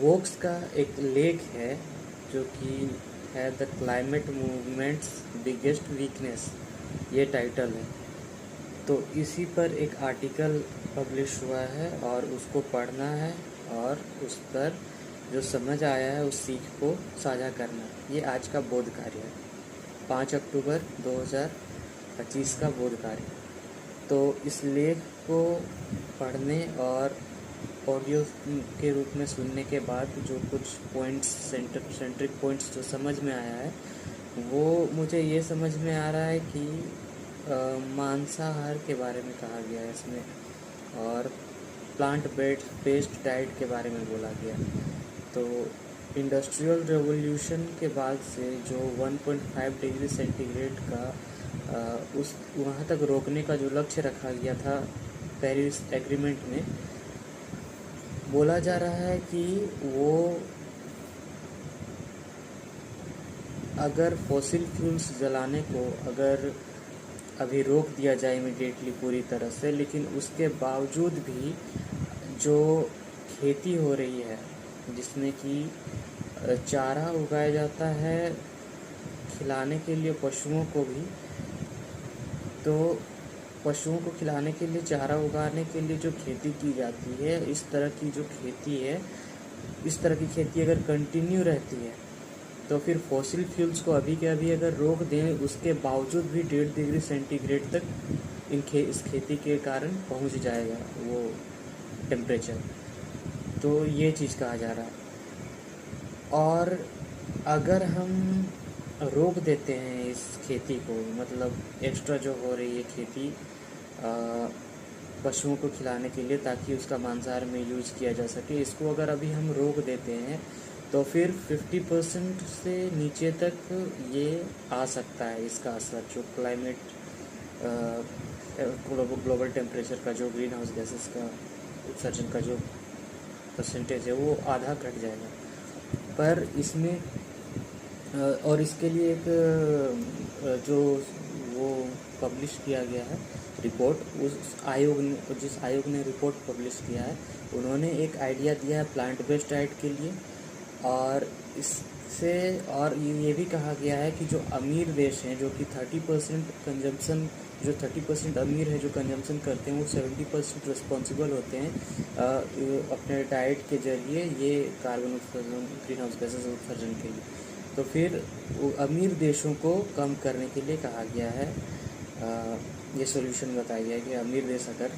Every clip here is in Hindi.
वोक्स का एक लेख है जो कि है the climate movements biggest weakness, ये टाइटल है। तो इसी पर एक आर्टिकल पब्लिश हुआ है और उसको पढ़ना है और उस पर जो समझ आया है उस सीख को साझा करना, ये आज का बोध कार्य है। 5 अक्टूबर 2025 का बोध कार्य। तो इस लेख को पढ़ने और ऑडियो के रूप में सुनने के बाद जो कुछ पॉइंट्स सेंट्रिक पॉइंट्स जो समझ में आया है, वो मुझे ये समझ में आ रहा है कि मांसाहार के बारे में कहा गया है इसमें और प्लांट बेस्ड डाइट के बारे में बोला गया। तो इंडस्ट्रियल रेवोल्यूशन के बाद से जो 1.5 डिग्री सेंटीग्रेड का उस वहाँ तक रोकने का जो लक्ष्य रखा गया था पेरिस एग्रीमेंट में, बोला जा रहा है कि वो अगर फॉसिल फ्यूल्स जलाने को अगर अभी रोक दिया जाए इमीडिएटली पूरी तरह से, लेकिन उसके बावजूद भी जो खेती हो रही है जिसमें कि चारा उगाया जाता है खिलाने के लिए पशुओं को भी, तो पशुओं को खिलाने के लिए चारा उगाने के लिए जो खेती की जाती है, इस तरह की जो खेती है, इस तरह की खेती अगर कंटिन्यू रहती है तो फिर फॉसिल फ्यूल्स को अभी के अभी अगर रोक दें, उसके बावजूद भी 1.5 डिग्री सेंटीग्रेड तक इस खेती के कारण पहुंच जाएगा वो टेम्परेचर। तो ये चीज़ कहा जा रहा है। और अगर हम रोक देते हैं इस खेती को, मतलब एक्स्ट्रा जो हो रही है खेती पशुओं को खिलाने के लिए ताकि उसका मांसाहार में यूज़ किया जा सके, इसको अगर अभी हम रोक देते हैं तो फिर 50% से नीचे तक ये आ सकता है इसका असर, जो क्लाइमेट ग्लोबल टेम्परेचर का जो ग्रीन हाउस गैसेस का उत्सर्जन का जो परसेंटेज है वो आधा घट जाएगा। पर इसमें और इसके लिए एक जो वो पब्लिश किया गया है रिपोर्ट, उस आयोग ने जिस आयोग ने रिपोर्ट पब्लिश किया है, उन्होंने एक आइडिया दिया है प्लांट बेस्ड डाइट के लिए। और इससे और ये भी कहा गया है कि जो अमीर देश हैं, जो कि 30% कंजम्पशन, जो 30% अमीर है जो कंजम्पशन करते हैं, वो 70% रिस्पॉन्सिबल होते हैं अपने डाइट के जरिए ये कार्बन उत्सर्जन, ग्रीन हाउस गैसेस उत्सर्जन के लिए। तो फिर अमीर देशों को कम करने के लिए कहा गया है, ये सॉल्यूशन बताया गया है कि अमीर देश अगर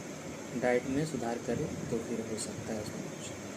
डाइट में सुधार करे तो फिर हो सकता है उसमें